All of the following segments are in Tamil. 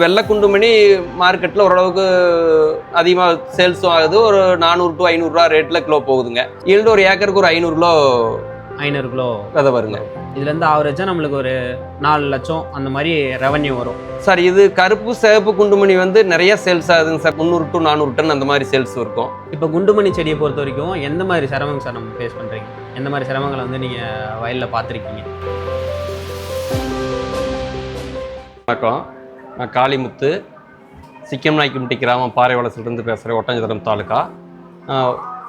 வெள்ளை குண்டுமணி மார்க்கெட்டில் ஓரளவுக்கு அதிகமாக சேல்ஸும் ஆகுது. ஒரு 400 to 500 ரூபா ரேட்டில் கிலோ போகுதுங்க. ஈல்டு ஒரு ஏக்கருக்கு ஒரு 500 கிலோ விதை வருங்க. இதுலேருந்து ஆவரேஜாக நம்மளுக்கு ஒரு 4 லட்சம் அந்த மாதிரி ரெவன்யூ வரும் சார். இது கருப்பு சிவப்பு குண்டுமணி வந்து நிறைய சேல்ஸ் ஆகுதுங்க சார். 300 to 400 டன் அந்த மாதிரி சேல்ஸ் இருக்கும். இப்போ குண்டுமணி செடியை பொறுத்த வரைக்கும் எந்த மாதிரி சிரமங்க சார் நம்ம ஃபேஸ் பண்ணுறீங்க? எந்த மாதிரி சிரமங்களை வந்து நீங்கள் வயலில் பார்த்துருக்கீங்க? வணக்கம், நான் காளிமுத்து, சிக்கம்நாய்க்கும்பட்டி கிராமம் பாறைவளசிலிருந்து பேசுகிறேன். ஒட்டஞ்சத்திரம் தாலுக்கா.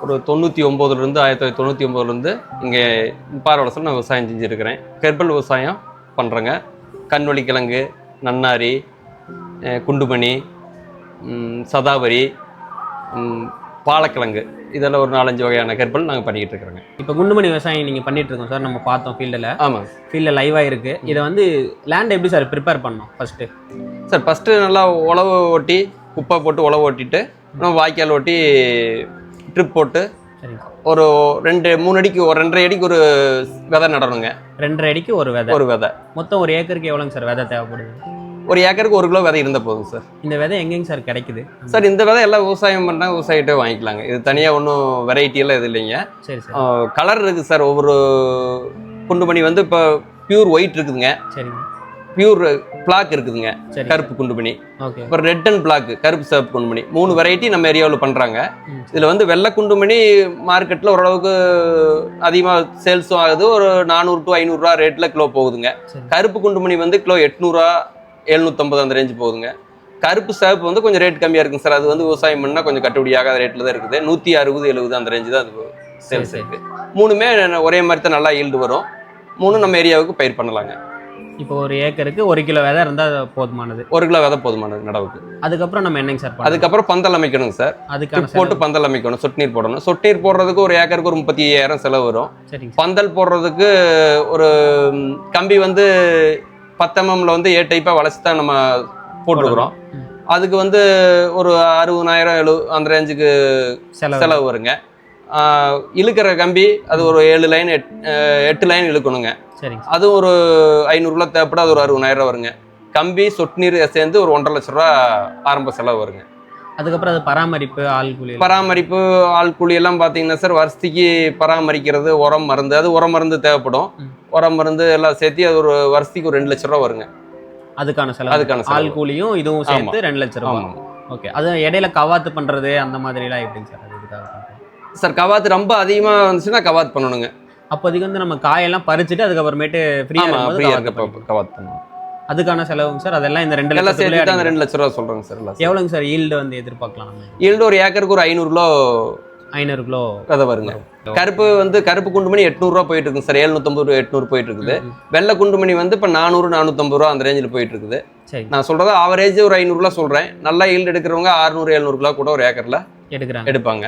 ஒரு 99லேருந்து 1999லேருந்து இங்கே பாறைவளசில் நான் விவசாயம் செஞ்சுருக்கிறேன். கெர்பல் விவசாயம் பண்ணுறேங்க. கண்வழி கிழங்கு, நன்னாரி, குண்டுமணி, சதாவரி, பாலக்கிழங்கு, இதெல்லாம் ஒரு 4-5 வகையான கெர்பல் நாங்கள் பண்ணிக்கிட்டு இருக்கிறோங்க. இப்போ குண்டுமணி விவசாயம் நீங்கள் பண்ணிட்டு இருக்கோம் சார், நம்ம பார்த்தோம் ஃபீல்டில். ஆமாம், ஃபீல்டில் லைவாக இருக்குது. இதை வந்து லேண்ட் எப்படி சார் ப்ரிப்பேர் பண்ணோம் ஃபஸ்ட்டு? சார் ஃபஸ்ட்டு நல்லா உழவு ஓட்டி, குப்பை போட்டு உழவு ஓட்டிட்டு, நம்ம வாய்க்கால் ஓட்டி ட்ரிப் போட்டு ஒரு 2-3 அடிக்கு ஒரு 2.5 அடிக்கு ஒரு விதை நடணுங்க. 2.5 அடிக்கு ஒரு விதை. மொத்தம் ஒரு ஏக்கருக்கு எவ்வளோங்க சார் விதை தேவைப்படுது? ஒரு ஏக்கருக்கு 1 கிலோ விதை இருந்தால் போதும் சார். இந்த விதை எங்கேங்க சார் கிடைக்குது? சார் இந்த விதை எல்லாம் விவசாயம் பண்ணுறாங்க, விவசாயிட்டே வாங்கிக்கலாங்க. இது தனியாக ஒன்றும் வெரைட்டியெல்லாம் இது இல்லைங்க. சரி சார். கலர் இருக்குது சார். ஒவ்வொரு குண்டுமணி வந்து இப்போ பியூர் ஒயிட் இருக்குதுங்க. சரிங்க. பியூர் பிளாக் இருக்குதுங்க, கருப்பு குண்டுமணி. இப்போ ரெட் அண்ட் பிளாக், கருப்பு சிவப்பு குண்டுமணி, 3 வெரைட்டி நம்ம ஏரியாவில் பண்ணுறாங்க. இதில் வந்து வெள்ளை குண்டுமணி மார்க்கெட்டில் ஓரளவுக்கு அதிகமாக சேல்ஸும் ஆகுது. ஒரு 400 to 500 ரூபா ரேட்டில் கிலோ போகுதுங்க. கருப்பு குண்டுமணி வந்து கிலோ 800 750 அந்த ரேஞ்சு போகுதுங்க. கருப்பு சிவப்பு வந்து கொஞ்சம் ரேட் கம்மியாக இருக்குங்க சார். அது வந்து விவசாயம் பண்ணால் கொஞ்சம் கட்டுப்படியாகாத ரேட்டில் தான் இருக்குது. 160-70 அந்த ரேஞ்சு தான் அது சேல்ஸ் இருக்குது. 3மே ஒரே மாதிரி தான் நல்லா ஈல்டு வரும். 3 நம்ம ஏரியாவுக்கு பயிர் பண்ணலாங்க. இப்போ ஒரு ஏக்கருக்கு 1 கிலோ விதை இருந்தால் போதுமானது. 1 கிலோ விதை போதுமானது நடவுக்கு. அதுக்கப்புறம் நம்ம என்னங்க சார்? அதுக்கப்புறம் பந்தல் அமைக்கணுங்க சார். அதுக்கான போட்டு பந்தல் அமைக்கணும், சொட்டு நீர் போடணும். சொட்டு நீர் போடுறதுக்கு ஒரு ஏக்கருக்கு ஒரு 35,000 செலவு வரும். பந்தல் போடுறதுக்கு ஒரு கம்பி வந்து 10 mmல வந்து ஏ டைப்பாக வளைச்சி தான் நம்ம போட்டுக்கிறோம். அதுக்கு வந்து ஒரு 60,000 அந்த ரேஞ்சுக்கு செலவு வருங்க. இழுக்கிற கம்பி அது ஒரு 7 லைன் 8 லைன் இழுக்கணுங்க. அது ஒரு 500 ரூபா தேவைப்பட, அது ஒரு 60,000 வருங்க. கம்பி சொட்டு நீர் சேர்ந்து ஒரு 1.5 லட்ச ரூபா ஆரம்ப செலவு வருங்க. அதுக்கப்புறம் அது பராமரிப்பு ஆள் கூலி எல்லாம் பார்த்தீங்கன்னா சார், வருஷத்துக்கு பராமரிக்கிறது, உரம் மருந்து, அது உரம் மருந்து தேவைப்படும். உரம் மருந்து எல்லாம் சேர்த்து அது ஒரு வருஷத்துக்கு ஒரு 2 லட்ச ரூபா வருங்க. அதுக்கான ஆள் கூலியும் இதுவும் சேர்த்து 2 லட்ச ரூபா. ஓகே. அது இடையில கவாத்து பண்றது அந்த மாதிரி எல்லாம் எப்படிங்க சார்? சார் கவாத்து ரொம்ப அதிகமாக வந்துச்சுன்னா கவாத்து பண்ணணுங்க. அப்போதைக்கு வந்து நம்ம காயெல்லாம் பறிச்சுட்டு அதுக்கப்புறமேட்டு ஃப்ரீயாக கவாத்து பண்ணணும். அதுக்கான செலவுங்க சார்? அதெல்லாம் இந்த 2 லட்ச ரூபா சொல்றாங்க சார். எவ்வளோங்க சார் ஈல்டு வந்து எதிர்பார்க்கலாம்? ஈல்டு ஒரு ஏக்கருக்கு ஒரு 500 கிலோ விதை வருங்க. கருப்பு குண்டுமணி 800 ரூபா போயிட்டு இருக்குங்க சார். 750 800 போயிட்டு இருக்குது. வெள்ளை குண்டுமணி வந்து இப்போ 400-450 ரூபா அந்த ரேஞ்சில் போயிட்டு இருக்குது. நான் சொல்றது ஆவரேஜ் ஒரு 500 கிலோ சொல்றேன். நல்லா ஈல்டு எடுக்கிறவங்க 600-700 கிலோ கூட ஒரு ஏக்கர்ல எடுப்பாங்க.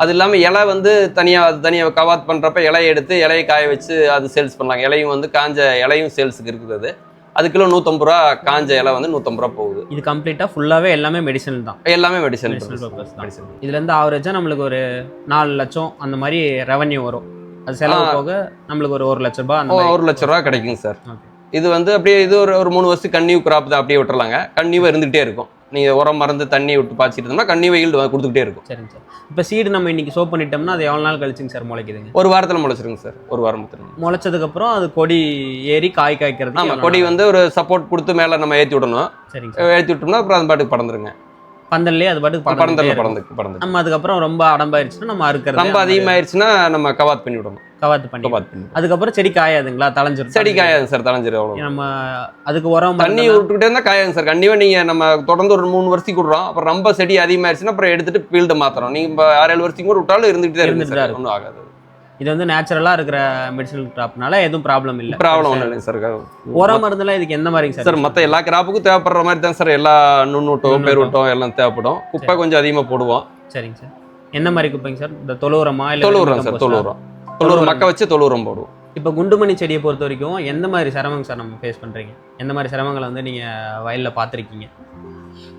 அது இல்லாம இலை வந்து தனியா கவாத் பண்றப்ப இலையை எடுத்து இலையை காய வச்சு அது சேல்ஸ் பண்ணலாங்க. இலையும் வந்து காஞ்ச இலையும் சேல்ஸுக்கு இருக்குது. அது கிலோ 150 ரூபா, காஞ்ச இலை வந்து 150 ரூபா போகுது. இது கம்ப்ளீட்டா ஃபுல்லாவே எல்லாமே மெடிசன் தான். எல்லாமே மெடிசன். இதுல இருந்து ஆவரேஜா நம்மளுக்கு ஒரு 4 லட்சம் அந்த மாதிரி ரெவன்யூ வரும். அது செலவு போக நம்மளுக்கு ஒரு 1 லட்ச ரூபாய், 1 லட்ச ரூபா கிடைக்குங்க சார். இது வந்து அப்படியே இது ஒரு 3 வருஷத்துக்கு கன்னியூ கிராப் தான், அப்படியே விட்டுறலாங்க. கன்னியூவா இருந்துகிட்டே இருக்கும். நீங்க உரம் மருந்து தண்ணி விட்டு பாய்ச்சிட்டு இருந்தா கன்னியூவா ஈல்டு கொடுத்துக்கிட்டே இருக்கும். சரிங்க சார். இப்போ சீடு நம்ம இன்னைக்கு சோ பண்ணிட்டோம்னா அது எவ்வளவு நாள் கழிச்சுங்க சார் முளைக்குதுங்க? ஒரு வாரத்துல முளைச்சிருங்க சார். ஒரு வாரம் முளைச்சதுக்கு அப்புறம் அது கொடி ஏறி காய் காய்க்கிறது. ஆமா, கொடி வந்து ஒரு சப்போர்ட் கொடுத்து மேல நம்ம ஏற்றி விடணும். சரிங்க. ஏற்றி விட்டோம்னா அப்புறம் அது பாட்டுக்கு பறந்துருங்க. பந்தல்லே அது பாட்டுக்கு பறந்து நம்ம அதுக்கப்புறம் ரொம்ப அடம்பாயிருச்சுன்னா நம்ம அறுக்கிறது. ரொம்ப அதிகமாயிருச்சுன்னா நம்ம கவாத் பண்ணி விடணும். கவாத்து பண்ணி அதுக்கப்புறம் செடி காயாதுங்களா? தளைஞ்சிரும். செடி காயாது சார், தளைஞ்சிரும். நம்ம அதுக்கு உரம் தண்ணி விட்டுக்கிட்டே இருந்தா காயாதுங்க சார். கண்டிப்பா நீங்க நம்ம தொடர்ந்து ஒரு 3 வருஷத்துக்கு விடுறோம். அப்புறம் ரொம்ப செடி அதிகமாயிருச்சுன்னா அப்புறம் எடுத்துட்டு ஃபீல்டு மாத்துறோம். நீங்க 6-7 வருஷத்துக்கு கூட விட்டாலும் இருந்துகிட்டே இருக்கு, ஒன்றும் ஆகாது. இது வந்து நேச்சுரலா இருக்கிற மெடிசனல் கிராப்னால எதுவும் ப்ராப்ளம் இல்லை. ஒன்றும் இல்லைங்க சார். உரம் மருந்துலாம் இதுக்கு எந்த மாதிரிங்க சார்? மற்ற எல்லா கிராப்புக்கும் தேவைப்படுற மாதிரி தான் சார். எல்லா நுண்ணூட்டம், பேரூட்டம் எல்லாம் தேவைப்படும். குப்பை கொஞ்சம் அதிகமாக போடுவோம். சரிங்க சார். என்ன மாதிரி குப்பைங்க சார்? இந்த தொழு உரமா? தொழு உரம் சார். தொழு உரம் மக்க வச்சு தொழு உரம் போடுவோம். இப்போ குண்டுமணி செடியை பொறுத்த வரைக்கும் எந்த மாதிரி சிரமங்க சார் நம்ம ஃபேஸ் பண்ணுறீங்க? எந்த மாதிரி சிரமங்களை வந்து நீங்கள் வயலில் பார்த்துருக்கீங்க?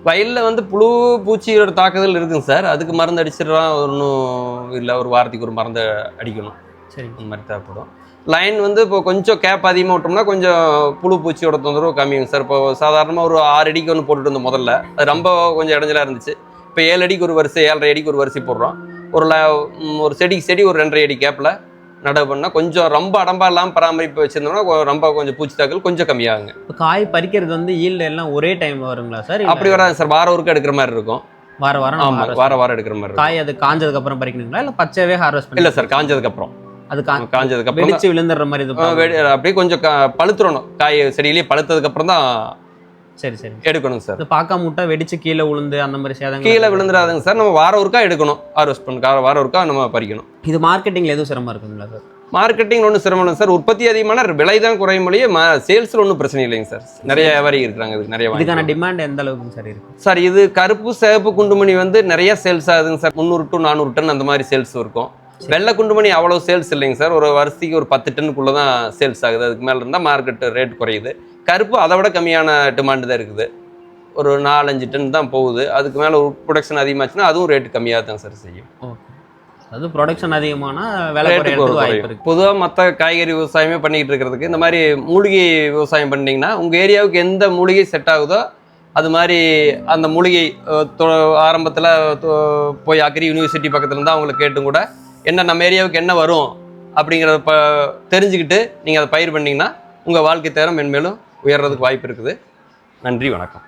வயலில் வந்து புழு பூச்சியோட தாக்குதல் இருக்குங்க சார். அதுக்கு மருந்து அடிச்சிடலாம் ஒன்றும் இல்லை. ஒரு வாரத்துக்கு ஒரு மருந்து அடிக்கணும். சரி, இந்த மாதிரி தேவைப்படும். லைன் வந்து இப்போ கொஞ்சம் கேப் அதிகமாக விட்டோம்னா கொஞ்சம் புழு பூச்சியோட தொந்தரவு கம்மிங்க சார். இப்போ சாதாரணமாக ஒரு 6 அடிக்கு ஒன்று போட்டுட்டு இருந்தோம் முதல்ல, அது ரொம்ப கொஞ்சம் இடைஞ்சலாக இருந்துச்சு. இப்போ 7 அடிக்கு ஒரு வரிசை 7.5 அடிக்கு ஒரு வரிசை போடுறோம். ஒரு செடி ஒரு 2.5 அடி கேப்பில் நடவு பண்ணால் கொஞ்சம் ரொம்ப அடம்பா இல்லாமல் பராமரிப்பு வச்சிருந்தோம்னா ரொம்ப கொஞ்சம் பூச்சி தாக்கல் கொஞ்சம் கம்மியாகுங்க. இப்போ காய் பறிக்கிறது வந்து ஈல்டு எல்லாம் ஒரே டைம்ல வருங்களா சார்? அப்படி வராது சார், வாரம் ஒருக்கா எடுக்கிற மாதிரி இருக்கும். வார வாரம் ஆமாம், வாரம் எடுக்கிற மாதிரி காய். அது காஞ்சதுக்கு அப்புறம் பறிக்கணுங்களா இல்லை பச்சையாவே ஹார்வெஸ்ட் பண்ணி? இல்லை சார், காஞ்சதுக்கு அப்புறம். அது காஞ்சதுக்கு அப்புறம் வெடிச்சு விழுந்துடுற மாதிரி இது அப்படியே கொஞ்சம் பழுத்துறணும். காய் செடியிலேயே பழுத்ததுக்கு அப்புறம் தான் சரி சரி எடுக்கணும் சார். இது பார்க்காம விட்டா வெடிச்சு கீழே விழுந்து அந்த மாதிரி சேதம் கீழே விழுந்துடாதுங்க சார். நம்ம வாரம் ஒருக்கா எடுக்கணும், ஹார்வெஸ்ட் பண்ண வாரம் ஒருக்கா நம்ம பறிக்கணும். இது மார்க்கெட்டிங்ல எதுவும் சிரமம் இருக்குங்களா சார்? மார்க்கெட்டிங் ஒன்றும் சிரமம் இல்லை சார். உற்பத்தி அதிகமான விலை தான் குறையும் மொழியே சேல்ஸில் ஒன்றும் பிரச்சனை இல்லைங்க சார். நிறைய வியாபாரி இருக்கிறாங்க, இதுக்கு நிறைய. இதுக்கான டிமாண்ட் எந்த அளவுக்கு சார் இருக்கு சார்? இது கருப்பு சிவப்பு குண்டுமணி வந்து நிறைய சேல்ஸ் ஆகுதுங்க சார். 300 to 400 டன் அந்த மாதிரி சேல்ஸ் இருக்கும். வெள்ளை குண்டுமணி அவ்வளோ சேல்ஸ் இல்லைங்க சார். ஒரு வருஷத்துக்கு ஒரு 10 டன்னுக்குள்ளே தான் சேல்ஸ் ஆகுது. அதுக்கு மேலே இருந்தால் மார்க்கெட் ரேட் குறையுது. கருப்பு அதை விட கம்மியான டிமாண்டு தான் இருக்குது. ஒரு 4-5 டன் தான் போகுது. அதுக்கு மேலே ப்ரொடக்ஷன் அதிகமாச்சுன்னா அதுவும் ரேட்டு கம்மியாக தான் சார் செய்யும். ஓகே, அது ப்ரொடக்ஷன் அதிகமானா விலை குறையறதுக்கு வாய்ப்பு இருக்கு. பொதுவாக மற்ற காய்கறி விவசாயமே பண்ணிக்கிட்டு இருக்கிறதுக்கு இந்த மாதிரி மூலிகை விவசாயம் பண்ணிங்கன்னா உங்கள் ஏரியாவுக்கு எந்த மூலிகை செட் ஆகுதோ அது மாதிரி அந்த மூலிகை ஆரம்பத்தில் போய் அக்ரி யூனிவர்சிட்டி பக்கத்தில் இருந்தால் அவங்களை கேட்டும் கூட என்ன நம்ம ஏரியாவுக்கு என்ன வரும் அப்படிங்கிறத தெரிஞ்சுக்கிட்டு நீங்கள் அதை பயிர் பண்ணிங்கன்னா உங்கள் வாழ்க்கை தரம் மென்மேலும் உயர்றதுக்கு வாய்ப்பு இருக்குது. நன்றி, வணக்கம்.